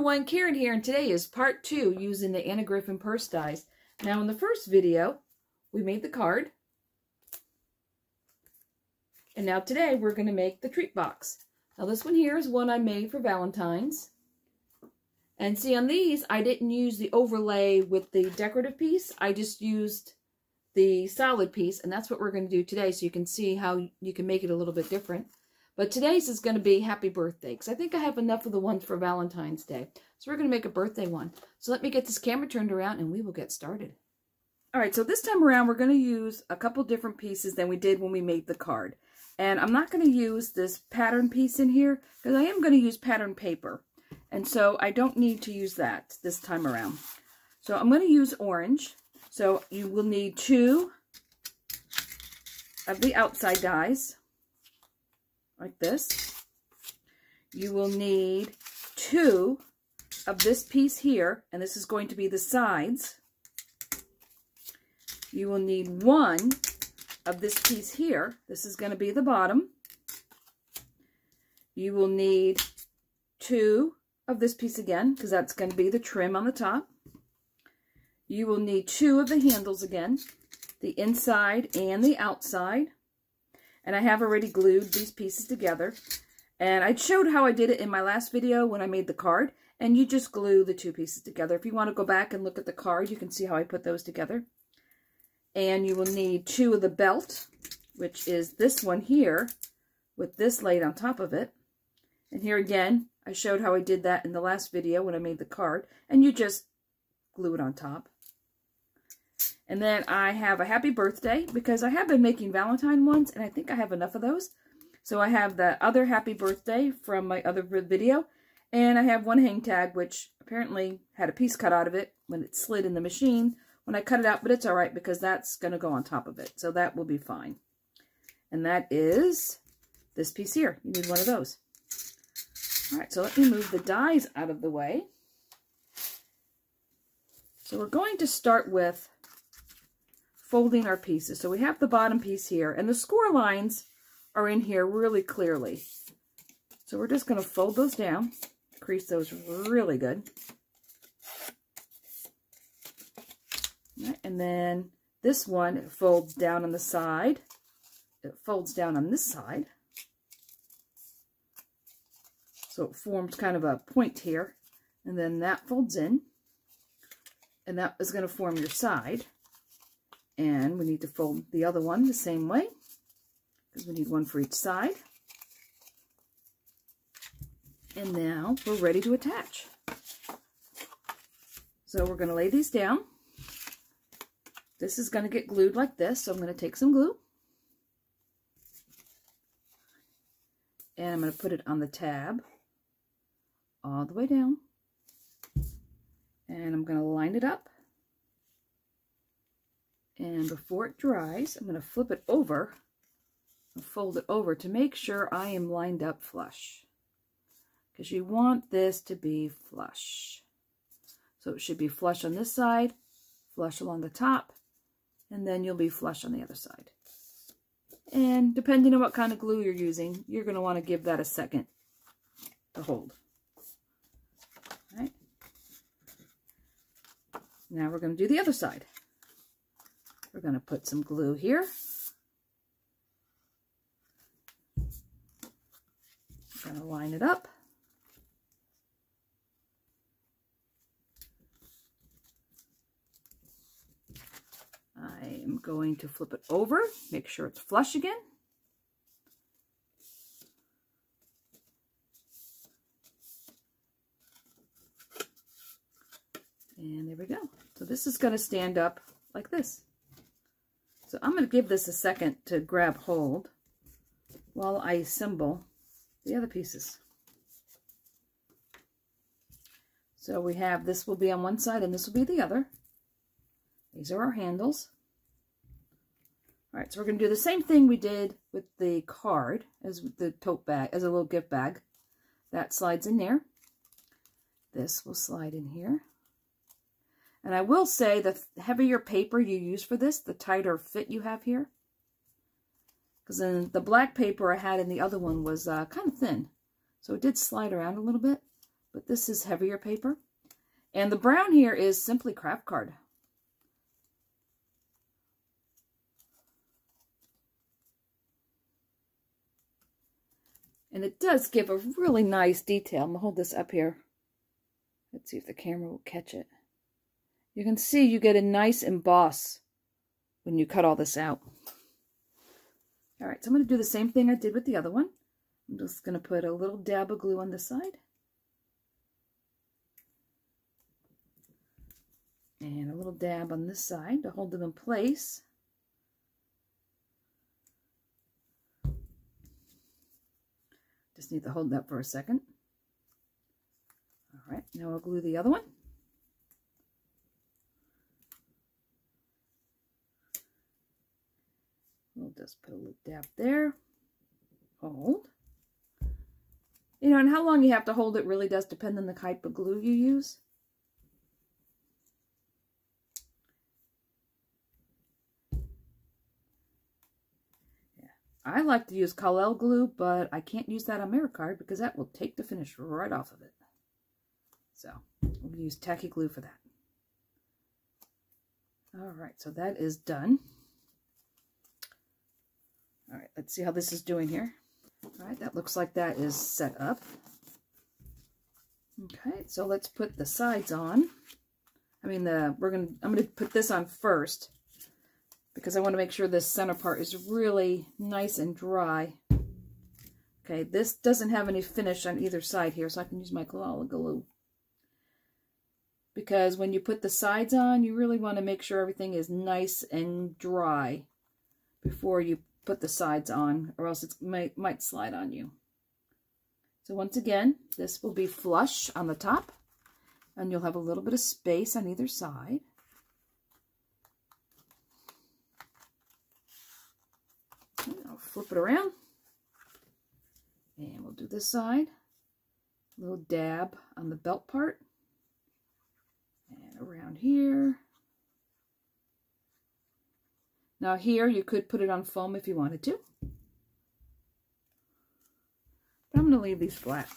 everyone, Karen here, and today is part 2 using the Anna Griffin purse dies. Now in the first video, we made the card. And now today we're going to make the treat box. Now this one here is one I made for Valentine's. And see, on these, I didn't use the overlay with the decorative piece. I just used the solid piece, and that's what we're going to do today, so you can see how you can make it a little bit different. But today's is going to be happy birthday, because I think I have enough of the ones for Valentine's Day. So we're going to make a birthday one. So let me get this camera turned around and we will get started. All right, so this time around we're going to use a couple different pieces than we did when we made the card. And I'm not going to use this pattern piece in here, because I am going to use pattern paper. And so I don't need to use that this time around. So I'm going to use orange. So you will need 2 of the outside dies, like this. You will need 2 of this piece here, and this is going to be the sides. You will need 1 of this piece here. This is going to be the bottom. You will need 2 of this piece again, because that's going to be the trim on the top. You will need 2 of the handles again, the inside and the outside. And I have already glued these pieces together. And I showed how I did it in my last video when I made the card. And you just glue the 2 pieces together. If you want to go back and look at the card, you can see how I put those together. And you will need 2 of the belt, which is this one here, with this laid on top of it. And here again, I showed how I did that in the last video when I made the card. And you just glue it on top. And then I have a happy birthday, because I have been making Valentine ones, and I think I have enough of those. So I have the other happy birthday from my other video, and I have one hang tag, which apparently had a piece cut out of it when it slid in the machine when I cut it out, but it's all right because that's going to go on top of it. So that will be fine. And that is this piece here. You need 1 of those. All right, so let me move the dies out of the way. So we're going to start with folding our pieces. So we have the bottom piece here, and the score lines are in here really clearly. So we're just going to fold those down, crease those really good. Right, and then this one, it folds down on the side. It folds down on this side. So it forms kind of a point here, and then that folds in, and that is going to form your side. And we need to fold the other one the same way, because we need 1 for each side. And now we're ready to attach. So we're going to lay these down. This is going to get glued like this, so I'm going to take some glue. And I'm going to put it on the tab all the way down. And I'm going to line it up. And before it dries, I'm going to flip it over and fold it over to make sure I am lined up flush. Because you want this to be flush. So it should be flush on this side, flush along the top, and then you'll be flush on the other side. And depending on what kind of glue you're using, you're going to want to give that a second to hold. All right. Now we're going to do the other side. We're going to put some glue here. We're going to line it up. I am going to flip it over, make sure it's flush again. And there we go. So this is going to stand up like this. So I'm going to give this a second to grab hold while I assemble the other pieces. So we have, this will be on one side and this will be the other. These are our handles. All right, so we're going to do the same thing we did with the card as with the tote bag, as a little gift bag. That slides in there. This will slide in here. And I will say the heavier paper you use for this, the tighter fit you have here. Because then the black paper I had in the other one was kind of thin. So it did slide around a little bit. but this is heavier paper. And the brown here is simply craft card. And it does give a really nice detail. I'm going to hold this up here. Let's see if the camera will catch it. You can see you get a nice emboss when you cut all this out. All right, so I'm going to do the same thing I did with the other one. I'm just going to put a little dab of glue on this side. And a little dab on this side to hold them in place. Just need to hold that for a second. All right, now I'll glue the other one. We'll just put a little dab there. Hold. You know, and how long you have to hold it really does depend on the type of glue you use. I like to use Collel glue, but I can't use that on Miracard because that will take the finish right off of it. So we'll use tacky glue for that. All right, so that is done. All right, let's see how this is doing here. All right, that looks like that is set up. Okay, so let's put the sides on. I'm gonna put this on first, because I want to make sure this center part is really nice and dry. Okay, this doesn't have any finish on either side here, so I can use my glue. Because when you put the sides on, you really want to make sure everything is nice and dry before you put the sides on, or else it might slide on you. So once again, this will be flush on the top, and you'll have a little bit of space on either side. I'll flip it around, and we'll do this side. A little dab on the belt part, and around here. Now here, you could put it on foam if you wanted to, but I'm going to leave these flat.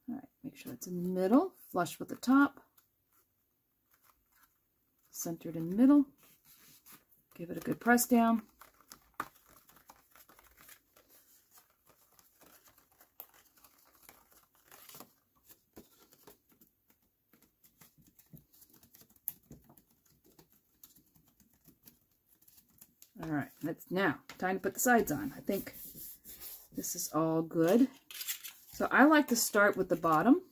All right, make sure it's in the middle, flush with the top. Centered in the middle. Give it a good press down. All right, that's now time to put the sides on. I think this is all good. So I like to start with the bottom.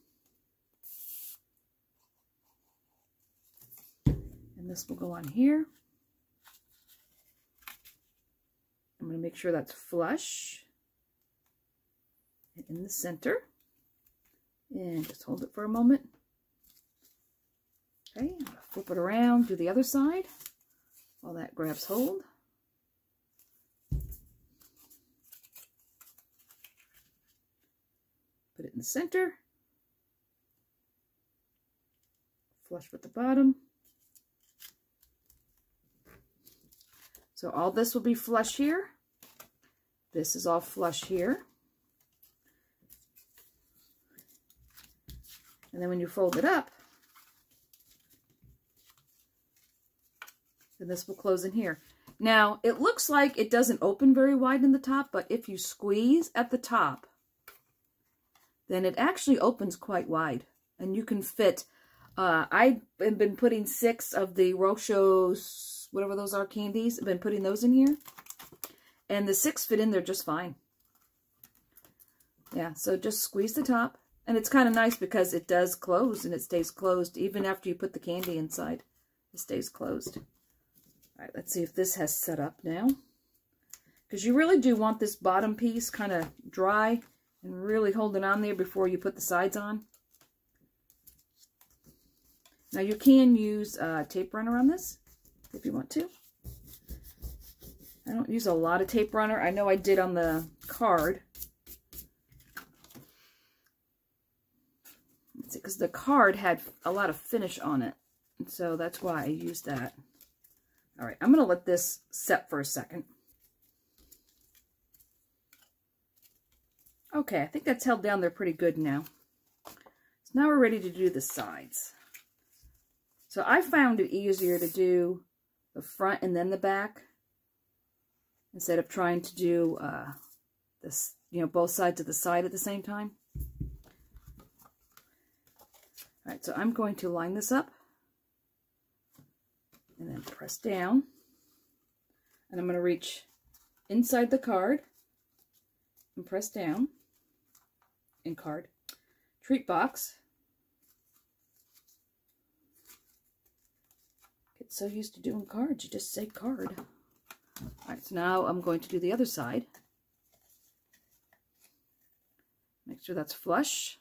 This will go on here. I'm going to make sure that's flush and in the center, and just hold it for a moment. Okay, I'm going to flip it around, do the other side while that grabs hold. Put it in the center, flush with the bottom. So all this will be flush here. This is all flush here. And then when you fold it up, then this will close in here. Now, it looks like it doesn't open very wide in the top, but if you squeeze at the top, then it actually opens quite wide. And you can fit, I've been putting 6 of the Rochos, whatever those are, candies. I've been putting those in here. And the 6 fit in there just fine. Yeah, so just squeeze the top. And it's kind of nice because it does close and it stays closed. Even after you put the candy inside, it stays closed. All right, let's see if this has set up now. Because you really do want this bottom piece kind of dry and really hold it on there before you put the sides on. Now you can use a tape runner on this if you want to. I don't use a lot of tape runner. I know I did on the card. Because the card had a lot of finish on it. And so that's why I used that. All right, I'm going to let this set for a second. Okay, I think that's held down there pretty good now. So now we're ready to do the sides. So I found it easier to do the front and then the back instead of trying to do this, you know, both sides of the side at the same time. All right, so I'm going to line this up and then press down. And I'm going to reach inside the card and press down in card. Treat box. Get so used to doing cards, you just say card. All right, so now I'm going to do the other side. Make sure that's flush.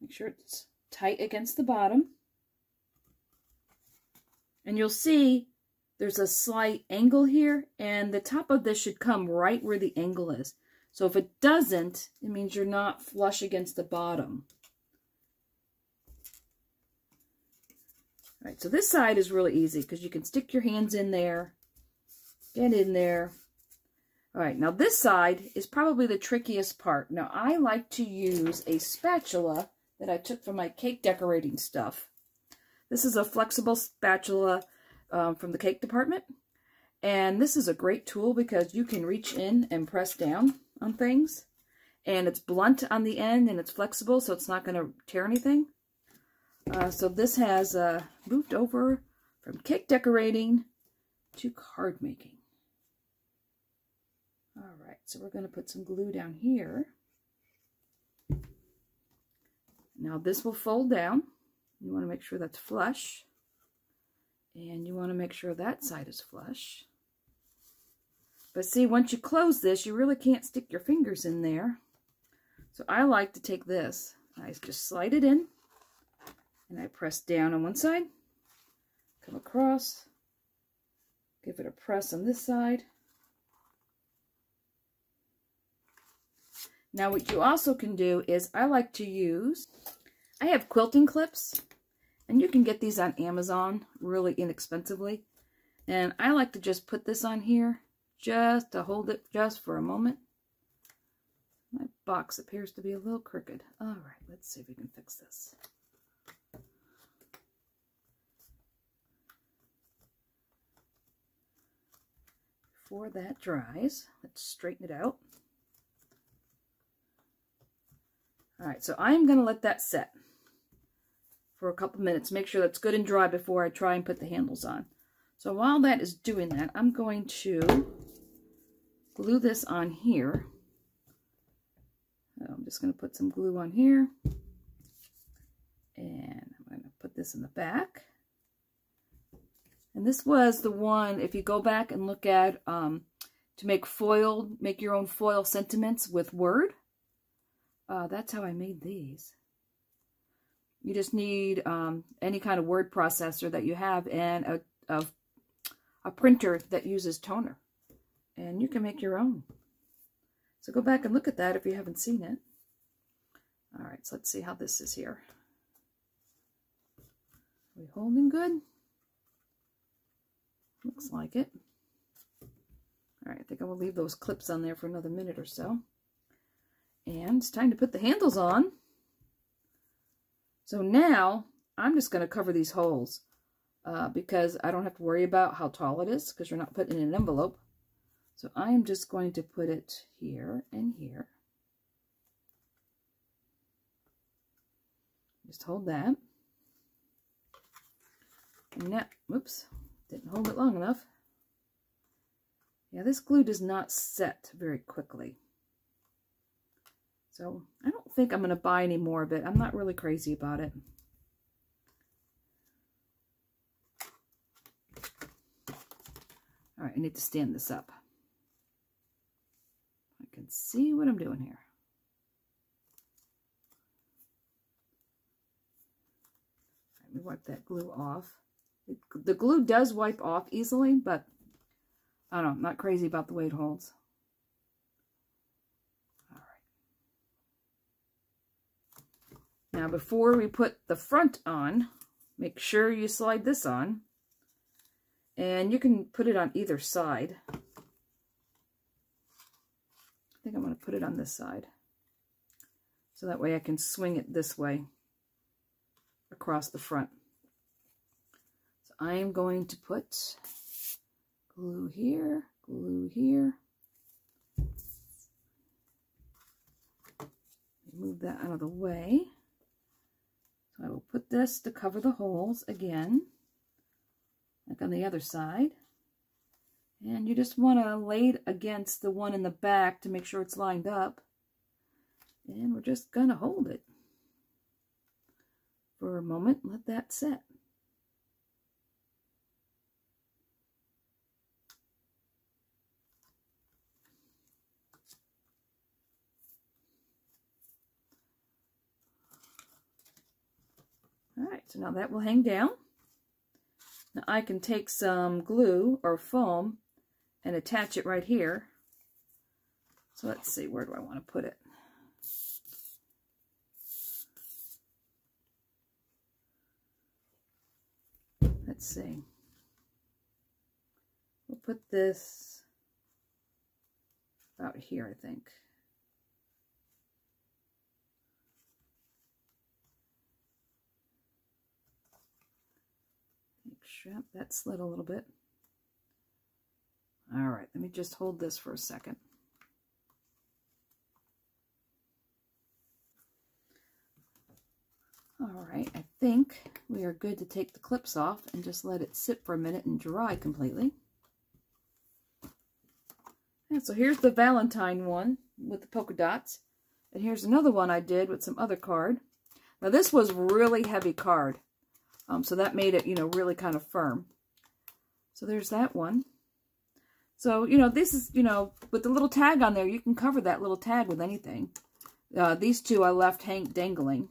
Make sure it's tight against the bottom. And you'll see there's a slight angle here, and the top of this should come right where the angle is. So if it doesn't, it means you're not flush against the bottom. All right, so this side is really easy because you can stick your hands in there, get in there. All right, now this side is probably the trickiest part. Now I like to use a spatula that I took from my cake decorating stuff. This is a flexible spatula from the cake department. And this is a great tool because you can reach in and press down on things. And it's blunt on the end and it's flexible, so it's not going to tear anything. So this has moved over from cake decorating to card making. All right, so we're going to put some glue down here. Now this will fold down. You want to make sure that's flush. And you want to make sure that side is flush. But see, once you close this, you really can't stick your fingers in there. So I like to take this. I just slide it in. And I press down on one side. Come across. Give it a press on this side. Now what you also can do is I like to use, I have quilting clips. And you can get these on Amazon really inexpensively. And I like to just put this on here just to hold it just for a moment. My box appears to be a little crooked. All right, let's see if we can fix this. Before that dries, let's straighten it out. All right, so I'm going to let that set for a couple minutes. Make sure that's good and dry before I try and put the handles on. So while that is doing that, I'm going to glue this on here. So I'm just going to put some glue on here. And I'm going to put this in the back. And this was the one, if you go back and look at, to make foil, make your own foil sentiments with Word. That's how I made these. You just need any kind of word processor that you have and a printer that uses toner. And you can make your own. So go back and look at that if you haven't seen it. All right, so let's see how this is here. Are we holding good? Looks like it. All right, I think I will leave those clips on there for another minute or so. And it's time to put the handles on. So now, I'm just going to cover these holes because I don't have to worry about how tall it is because you're not putting it in an envelope. So I am just going to put it here and here. Just hold that. And now, whoops, didn't hold it long enough. Yeah, this glue does not set very quickly. So I don't think I'm going to buy any more of it. I'm not really crazy about it. All right, I need to stand this up. I can see what I'm doing here. Let me wipe that glue off. The glue does wipe off easily, but I don't know, I'm not crazy about the way it holds. Now, before we put the front on, make sure you slide this on. And you can put it on either side. think I'm going to put it on this side. So that way I can swing it this way across the front. So I am going to put glue here, glue here. Move that out of the way. So I will put this to cover the holes again, like on the other side. And you just want to lay it against the one in the back to make sure it's lined up. And we're just going to hold it for a moment, let that set. Alright, so now that will hang down. Now I can take some glue or foam and attach it right here. So let's see, where do I want to put it? Let's see. We'll put this about here, I think. Strap that slit a little bit. All right, let me just hold this for a second. All right, I think we are good to take the clips off and just let it sit for a minute and dry completely. And so here's the Valentine one with the polka dots. And here's another one I did with some other card. Now this was really heavy card. So that made it, really kind of firm. So there's that one. So, this is, with the little tag on there, you can cover that little tag with anything. These two I left dangling.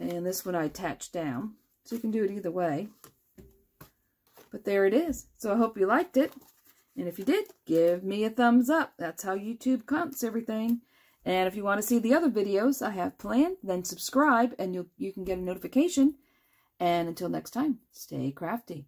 And this one I attached down. So you can do it either way. But there it is. So I hope you liked it. And if you did, give me a thumbs up. That's how YouTube counts everything. And if you want to see the other videos I have planned, then subscribe and you can get a notification. And until next time, stay crafty.